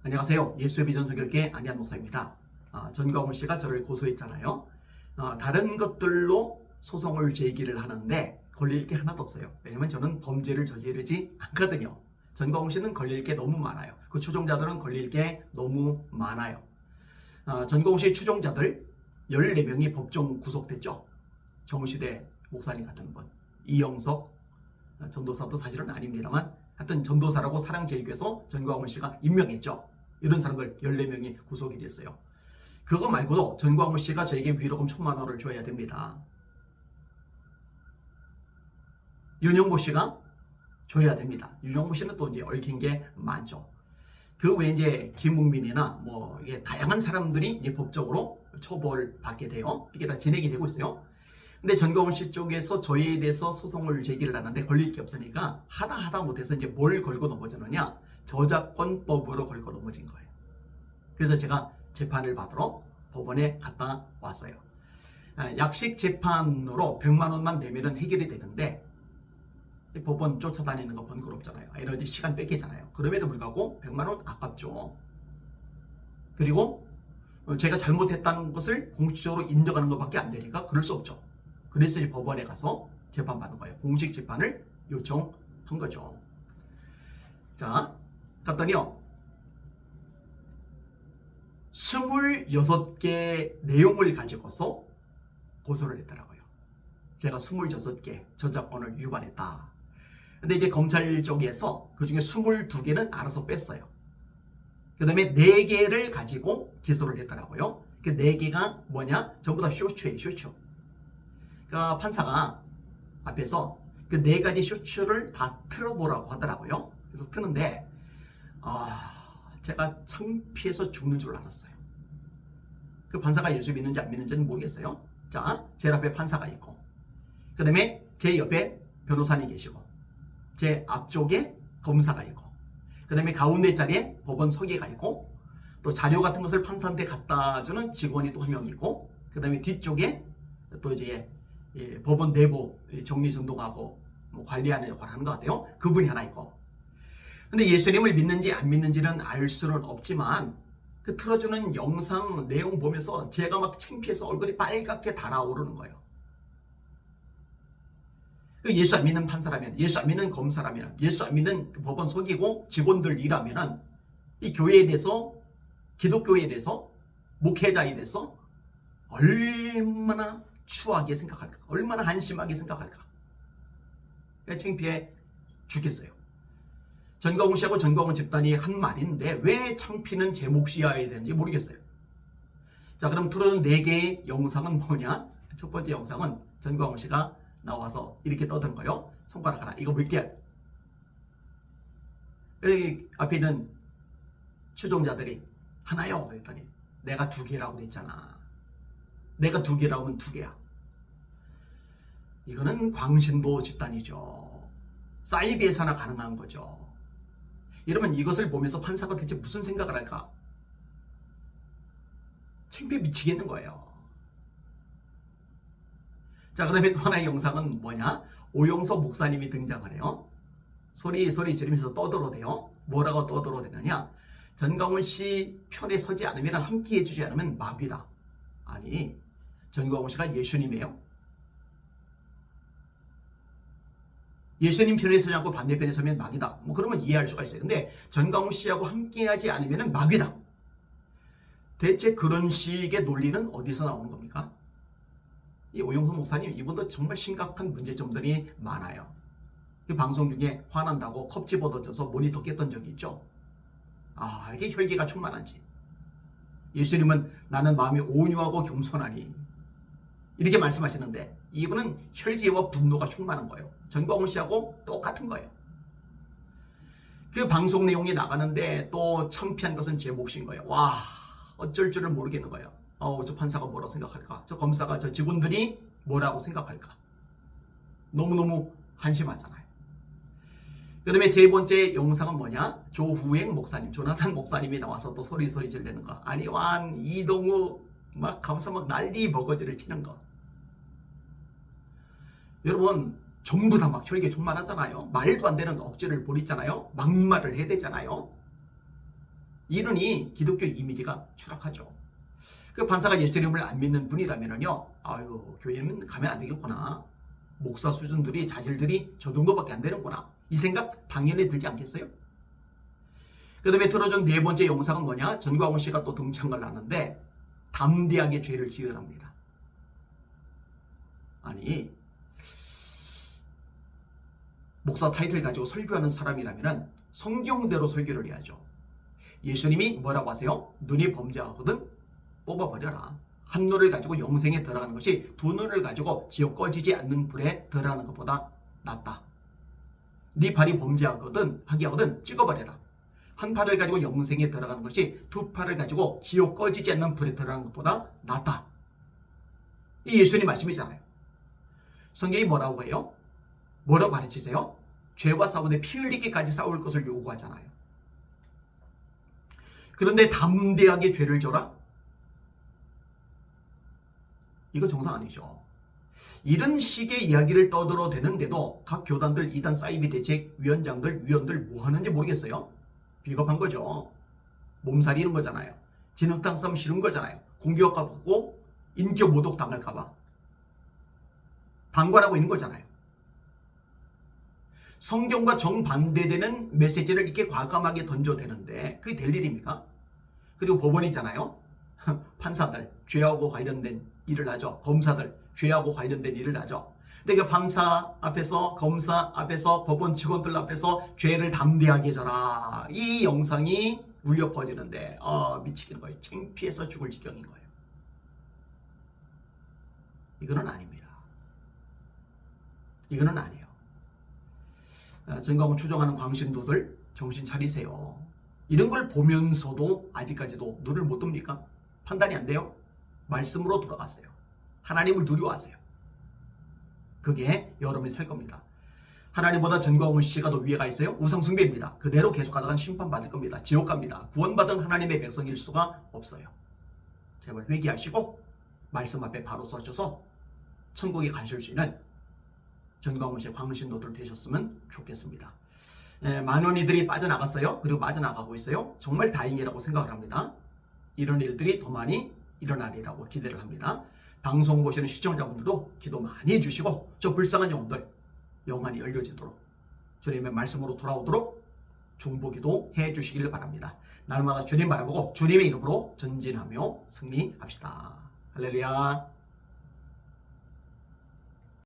안녕하세요. 예수의 비전 설교회 안희한 목사입니다. 전광훈 씨가 저를 고소했잖아요. 다른 것들로 소송을 제기를 하는데 걸릴 게 하나도 없어요. 왜냐면 저는 범죄를 저지르지 않거든요. 전광훈 씨는 걸릴 게 너무 많아요. 그 추종자들은 걸릴 게 너무 많아요. 전광훈 씨의 추종자들 14명이 법정 구속됐죠. 정시대 목사님 같은 분, 이영석 전도사도 사실은 아닙니다만 하여튼 전도사라고 사랑제일교에서 전광훈 씨가 임명했죠. 이런 사람들 14명이 구속이 됐어요. 그거 말고도 전광훈 씨가 저에게 위로금 1,000만 원을 줘야 됩니다. 윤영보 씨가 줘야 됩니다. 윤영보 씨는 또 이제 얽힌 게 많죠. 그 외에 이제 김웅민이나 뭐 이게 다양한 사람들이 이제 법적으로 처벌받게 돼요. 이게 다 진행이 되고 있어요. 근데 전광훈 씨 쪽에서 저희에 대해서 소송을 제기를 하는데 걸릴 게 없으니까 하다 못해서 이제 뭘 걸고 넘어졌느냐? 저작권법으로 걸고 넘어진 거예요. 그래서 제가 재판을 받으러 법원에 갔다 왔어요. 약식 재판으로 100만 원만 내면은 해결이 되는데 법원 쫓아다니는 거 번거롭잖아요. 에너지 시간 뺏기잖아요. 그럼에도 불구하고 100만 원 아깝죠. 그리고 제가 잘못했다는 것을 공식적으로 인정하는 것밖에 안 되니까 그럴 수 없죠. 그래서 이 법원에 가서 재판받은 거예요. 공식 재판을 요청한 거죠. 자, 갔더니요. 26개 내용을 가지고서 고소를 했더라고요. 제가 26개 저작권을 위반했다. 근데 이제 검찰 쪽에서 그 중에 22개는 알아서 뺐어요. 그 다음에 4개를 가지고 기소를 했더라고요. 그 4개가 뭐냐? 전부 다 쇼츠예요, 쇼츠. 그러니까 판사가 앞에서 그 4가지 쇼츠를 다 틀어보라고 하더라고요. 그래서 트는데, 제가 창피해서 죽는 줄 알았어요. 그 판사가 예수 믿는지 안 믿는지는 모르겠어요. 자, 제 앞에 판사가 있고, 그 다음에 제 옆에 변호사님 계시고, 제 앞쪽에 검사가 있고, 그 다음에 가운데 자리에 법원 서기가 있고, 또 자료 같은 것을 판사한테 갖다 주는 직원이 또 한 명 있고, 그 다음에 뒤쪽에 또 이제 법원 내부 정리정돈하고 뭐 관리하는 역할을 하는 것 같아요. 그분이 하나 있고. 근데 예수님을 믿는지 안 믿는지는 알 수는 없지만 그 틀어주는 영상 내용 보면서 제가 막 창피해서 얼굴이 빨갛게 달아오르는 거예요. 예수 안 믿는 판사라면, 예수 안 믿는 검사라면, 예수 안 믿는 법원 서기고 직원들 일하면은 이 교회에 대해서, 기독교에 대해서, 목회자에 대해서 얼마나 추하게 생각할까? 얼마나 한심하게 생각할까? 창피해 죽겠어요. 전광훈 씨하고 전광훈 집단이 한 말인데 왜 창피는 제 몫이어야 되는지 모르겠어요. 자, 그럼 틀어준 4개의 영상은 뭐냐? 첫 번째 영상은 전광훈 씨가 나와서 이렇게 떠드는 거예요. 손가락 하나. 이거 볼게요. 여기 앞에 있는 추종자들이 하나요? 그랬더니 내가 2개라고 그랬잖아. 내가 2개라고 하면 2개야. 이거는 광신도 집단이죠. 사이비에서나 가능한 거죠. 여러분, 이것을 보면서 판사가 대체 무슨 생각을 할까? 창피해 미치겠는 거예요. 자, 그 다음에 또 하나의 영상은 뭐냐? 오영석 목사님이 등장을 해요. 소리 지르면서 떠들어대요. 뭐라고 떠들어대느냐? 전광훈 씨 편에 서지 않으면, 함께 해주지 않으면 마귀다. 아니, 전광훈 씨가 예수님이에요? 예수님 편에 서지 않고 반대편에 서면 마귀다. 뭐 그러면 이해할 수가 있어요. 근데 전광훈 씨하고 함께하지 않으면 마귀다. 대체 그런 식의 논리는 어디서 나오는 겁니까? 이 오영석 목사님, 이분도 정말 심각한 문제점들이 많아요. 그 방송 중에 화난다고 컵 집어던져서 모니터 깼던 적이 있죠. 이게 혈기가 충만한지. 예수님은 나는 마음이 온유하고 겸손하니 이렇게 말씀하시는데 이분은 혈기와 분노가 충만한 거예요. 전광훈 씨하고 똑같은 거예요. 그 방송 내용이 나가는데 또 창피한 것은 제 몫인 거예요. 와, 어쩔 줄을 모르겠는 거예요. 저 판사가 뭐라고 생각할까? 저 검사가, 저 직원들이 뭐라고 생각할까? 너무너무 한심하잖아요. 그 다음에 3번째 영상은 뭐냐? 조후행 목사님, 조나단 목사님이 나와서 또 소리 지르는 거. 아니완, 이동우 막 가면서 막 난리 버거지를 치는 거. 여러분, 전부 다 막 혈기 충만하잖아요. 말도 안 되는 억지를 부리잖아요. 막말을 해대잖아요. 이러니 기독교 이미지가 추락하죠. 그 판사가 예수님을 안 믿는 분이라면요, 아유, 교회는 가면 안 되겠구나. 목사 수준들이, 자질들이 저 정도밖에 안 되는구나. 이 생각 당연히 들지 않겠어요? 그 다음에 들어준 네 번째 영상은 뭐냐? 전광훈 씨가 또 등장을 하는데 담대하게 죄를 지으랍니다. 아니, 목사 타이틀 가지고 설교하는 사람이라면 성경대로 설교를 해야죠. 예수님이 뭐라고 하세요? 눈이 범죄하거든 뽑아버려라. 한 눈을 가지고 영생에 들어가는 것이 두 눈을 가지고 지옥 꺼지지 않는 불에 들어가는 것보다 낫다. 네 발이 범죄하거든 찍어버려라. 한 팔을 가지고 영생에 들어가는 것이 두 팔을 가지고 지옥 꺼지지 않는 불에 들어가는 것보다 낫다. 이 예수님 말씀이잖아요. 성경이 뭐라고 해요? 뭐라고 가르치세요? 죄와 싸우되 피 흘리기까지 싸울 것을 요구하잖아요. 그런데 담대하게 죄를 져라? 이거 정상 아니죠. 이런 식의 이야기를 떠들어대는데도 각 교단들, 이단 사이비 대책 위원장들, 위원들 뭐 하는지 모르겠어요. 비겁한 거죠. 몸살이는 거잖아요. 진흙탕 싸움 싫은 거잖아요. 공격과 받고 인격 모독 당할까봐 방관하고 있는 거잖아요. 성경과 정반대되는 메시지를 이렇게 과감하게 던져대는데 그게 될 일입니까? 그리고 법원이잖아요. 판사들 죄하고 관련된 일을 하죠. 검사들 죄하고 관련된 일을 하죠. 근데 그 판사 앞에서, 검사 앞에서, 법원 직원들 앞에서 죄를 담대하게 져라. 이 영상이 울려 퍼지는데 미치겠는 거예요. 창피해서 죽을 지경인 거예요. 이거는 아닙니다. 이거는 아니에요. 전광훈 추종하는 광신도들 정신 차리세요. 이런 걸 보면서도 아직까지도 눈을 못 뜹니까? 판단이 안 돼요? 말씀으로 돌아가세요. 하나님을 두려워하세요. 그게 여러분이 살 겁니다. 하나님보다 전광훈 씨가 더 위에 가 있어요? 우상숭배입니다. 그대로 계속 가다간 심판받을 겁니다. 지옥 갑니다. 구원받은 하나님의 백성일 수가 없어요. 제발 회개하시고 말씀 앞에 바로 서셔서 천국에 가실 수 있는 전광훈 씨의 광신도들 되셨으면 좋겠습니다. 많은 이들이 빠져나갔어요. 그리고 빠져나가고 있어요. 정말 다행이라고 생각을 합니다. 이런 일들이 더 많이 일어나리라고 기대를 합니다. 방송 보시는 시청자분들도 기도 많이 해주시고 저 불쌍한 영혼들 영안이 열려지도록 주님의 말씀으로 돌아오도록 중보기도 해주시길 바랍니다. 날마다 주님 바라보고 주님의 이름으로 전진하며 승리합시다. 할렐루야.